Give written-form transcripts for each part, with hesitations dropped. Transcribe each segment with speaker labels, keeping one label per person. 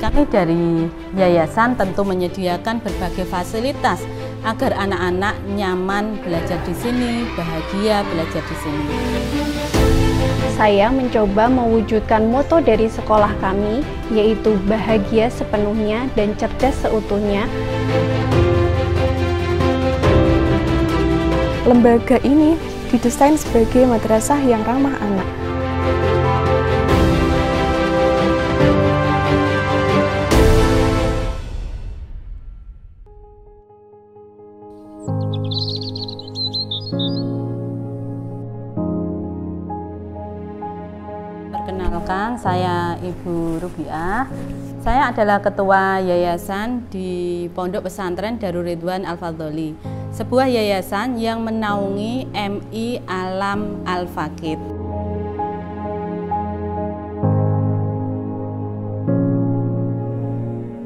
Speaker 1: Kami dari yayasan tentu menyediakan berbagai fasilitas agar anak-anak nyaman belajar di sini, bahagia belajar di sini.
Speaker 2: Saya mencoba mewujudkan moto dari sekolah kami, yaitu bahagia sepenuhnya dan cerdas seutuhnya.
Speaker 3: Lembaga ini didesain sebagai madrasah yang ramah anak.
Speaker 1: Perkenalkan, saya Ibu Rubiah. Saya adalah Ketua Yayasan di Pondok Pesantren Darul Ridwan Al-Fadholi, sebuah yayasan yang menaungi MI Alam Al-Faqih.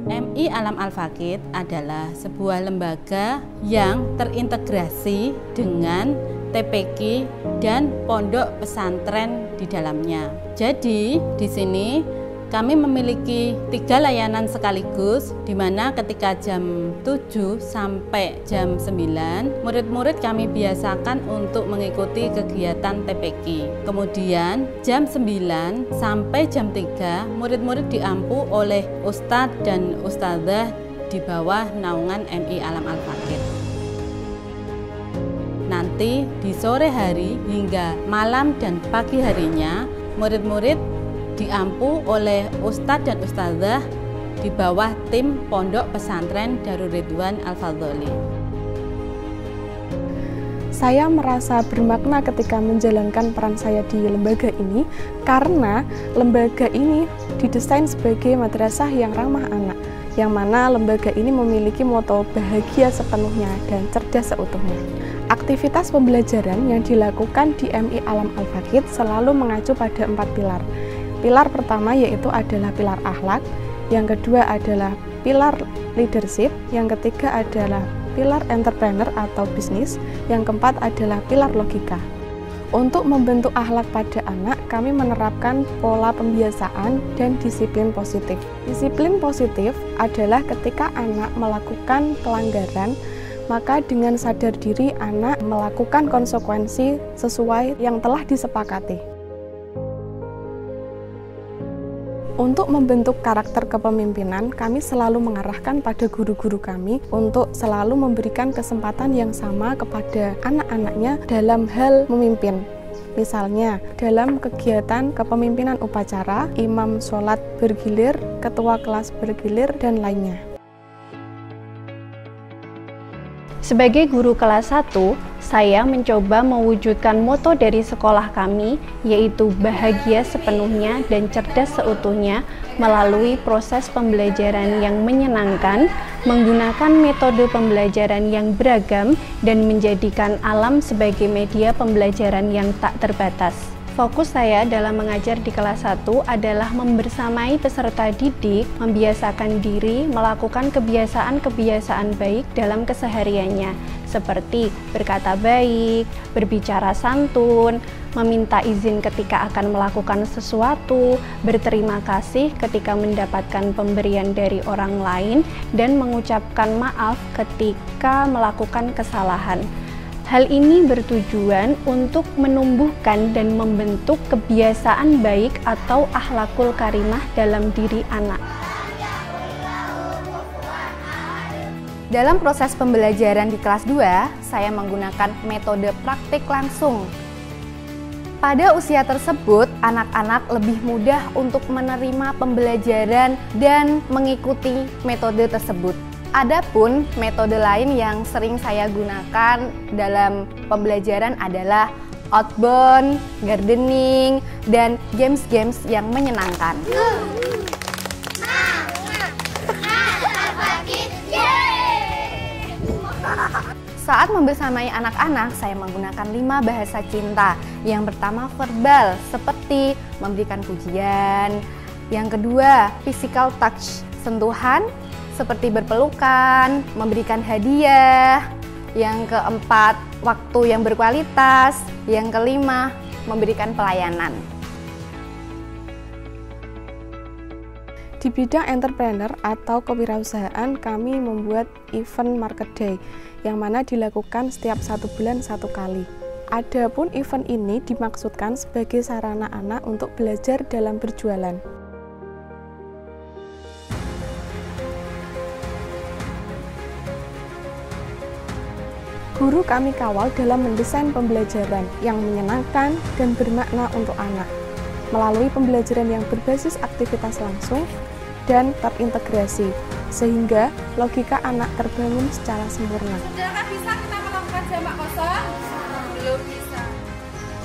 Speaker 1: MI Alam Al-Faqih adalah sebuah lembaga yang terintegrasi dengan TPQ dan pondok pesantren di dalamnya. Jadi di sini kami memiliki 3 layanan sekaligus, di mana ketika jam 7 sampai jam 9, murid-murid kami biasakan untuk mengikuti kegiatan TPQ. Kemudian jam 9 sampai jam 3, murid-murid diampu oleh Ustadz dan Ustadzah di bawah naungan MI Alam Al-Faqih. Nanti di sore hari hingga malam dan pagi harinya, murid-murid diampu oleh Ustadz dan Ustadzah di bawah tim Pondok Pesantren Darul Ridwan Al-Fadholi.
Speaker 3: Saya merasa bermakna ketika menjalankan peran saya di lembaga ini karena lembaga ini didesain sebagai madrasah yang ramah anak, yang mana lembaga ini memiliki moto bahagia sepenuhnya dan cerdas seutuhnya. Aktivitas pembelajaran yang dilakukan di MI Alam Al-Faqih selalu mengacu pada 4 pilar. Pilar pertama yaitu adalah pilar akhlak, yang kedua adalah pilar leadership, yang ketiga adalah pilar entrepreneur atau bisnis, yang keempat adalah pilar logika. Untuk membentuk akhlak pada anak, kami menerapkan pola pembiasaan dan disiplin positif. Disiplin positif adalah ketika anak melakukan pelanggaran, maka dengan sadar diri anak melakukan konsekuensi sesuai yang telah disepakati. Untuk membentuk karakter kepemimpinan, kami selalu mengarahkan pada guru-guru kami untuk selalu memberikan kesempatan yang sama kepada anak-anaknya dalam hal memimpin. Misalnya, dalam kegiatan kepemimpinan upacara, imam sholat bergilir, ketua kelas bergilir, dan lainnya.
Speaker 2: Sebagai guru kelas 1, saya mencoba mewujudkan moto dari sekolah kami, yaitu bahagia sepenuhnya dan cerdas seutuhnya melalui proses pembelajaran yang menyenangkan, menggunakan metode pembelajaran yang beragam, dan menjadikan alam sebagai media pembelajaran yang tak terbatas. Fokus saya dalam mengajar di kelas 1 adalah membersamai peserta didik, membiasakan diri melakukan kebiasaan-kebiasaan baik dalam kesehariannya, seperti berkata baik, berbicara santun, meminta izin ketika akan melakukan sesuatu, berterima kasih ketika mendapatkan pemberian dari orang lain, dan mengucapkan maaf ketika melakukan kesalahan. Hal ini bertujuan untuk menumbuhkan dan membentuk kebiasaan baik atau akhlakul karimah dalam diri anak.
Speaker 4: Dalam proses pembelajaran di kelas 2, saya menggunakan metode praktik langsung. Pada usia tersebut, anak-anak lebih mudah untuk menerima pembelajaran dan mengikuti metode tersebut. Adapun metode lain yang sering saya gunakan dalam pembelajaran adalah outbound, gardening, dan games-games yang menyenangkan. Saat membersamai anak-anak, saya menggunakan 5 bahasa cinta. Yang pertama verbal, seperti memberikan pujian. Yang kedua, physical touch, sentuhan, seperti berpelukan, memberikan hadiah. Yang keempat, waktu yang berkualitas. Yang kelima, memberikan pelayanan.
Speaker 3: Di bidang entrepreneur atau kewirausahaan, kami membuat event Market Day yang mana dilakukan setiap 1 bulan 1 kali. Adapun event ini dimaksudkan sebagai sarana anak untuk belajar dalam berjualan. Guru kami kawal dalam mendesain pembelajaran yang menyenangkan dan bermakna untuk anak, melalui pembelajaran yang berbasis aktivitas langsung dan terintegrasi, sehingga logika anak terbangun secara sempurna.
Speaker 4: Saudara bisa kita melakukan jamak kosong? Belum bisa.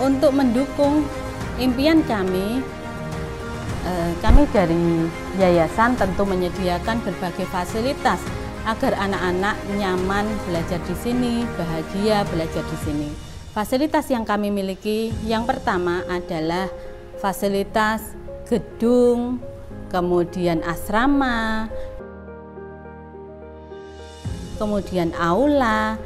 Speaker 1: Untuk mendukung impian kami dari yayasan tentu menyediakan berbagai fasilitas agar anak-anak nyaman belajar di sini, bahagia belajar di sini. Fasilitas yang kami miliki yang pertama adalah fasilitas gedung, kemudian asrama, kemudian aula.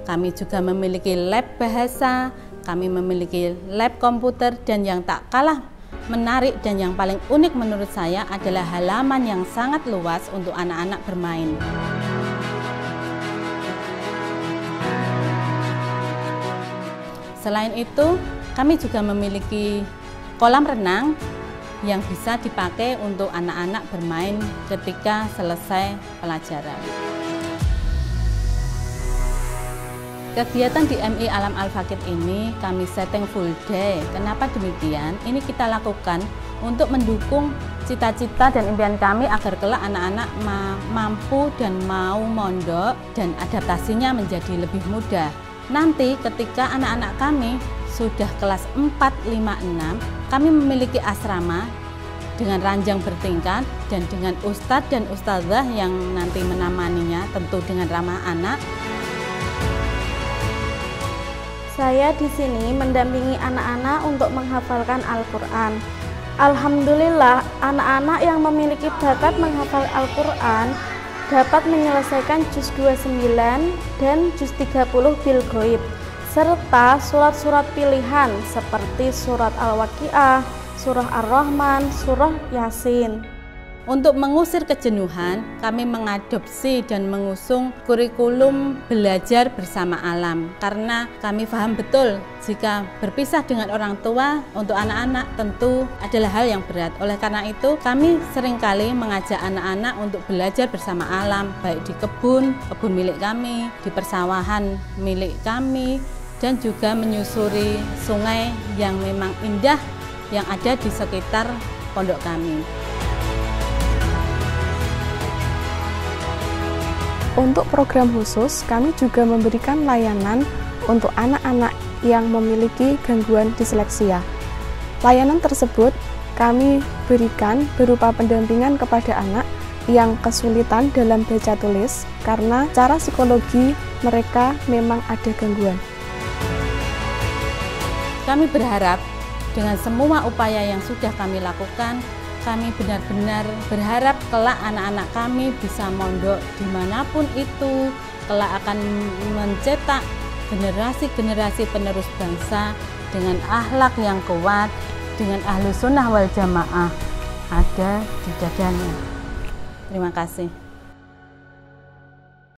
Speaker 1: Kami juga memiliki lab bahasa, kami memiliki lab komputer, dan yang tak kalah menarik dan yang paling unik menurut saya adalah halaman yang sangat luas untuk anak-anak bermain. Selain itu, kami juga memiliki kolam renang yang bisa dipakai untuk anak-anak bermain ketika selesai pelajaran. Kegiatan di MI Alam Al-Fakir ini kami setting full day. Kenapa demikian? Ini kita lakukan untuk mendukung cita-cita dan impian kami agar kelak anak-anak mampu dan mau mondok dan adaptasinya menjadi lebih mudah. Nanti ketika anak-anak kami sudah kelas 4, 5, 6, kami memiliki asrama dengan ranjang bertingkat dan dengan ustadz dan ustadzah yang nanti menemaninya, tentu dengan ramah anak.
Speaker 5: Saya di sini mendampingi anak-anak untuk menghafalkan Al-Quran. Alhamdulillah, anak-anak yang memiliki bakat menghafal Al-Quran dapat menyelesaikan juz 29 dan juz 30 bil ghaib, serta surat-surat pilihan seperti surat Al-Waqiah, surah Ar-Rahman, surah Yasin.
Speaker 1: Untuk mengusir kejenuhan, kami mengadopsi dan mengusung kurikulum belajar bersama alam. Karena kami paham betul jika berpisah dengan orang tua untuk anak-anak tentu adalah hal yang berat. Oleh karena itu, kami seringkali mengajak anak-anak untuk belajar bersama alam, baik di kebun milik kami, di persawahan milik kami, dan juga menyusuri sungai yang memang indah yang ada di sekitar pondok kami.
Speaker 3: Untuk program khusus, kami juga memberikan layanan untuk anak-anak yang memiliki gangguan disleksia. Layanan tersebut kami berikan berupa pendampingan kepada anak yang kesulitan dalam baca tulis karena secara psikologi mereka memang ada gangguan.
Speaker 1: Kami berharap dengan semua upaya yang sudah kami lakukan, kami benar-benar berharap kelak anak-anak kami bisa mondok dimanapun itu, kelak akan mencetak generasi-generasi penerus bangsa dengan akhlak yang kuat, dengan ahlu sunnah wal jamaah ada di dadanya. Terima kasih.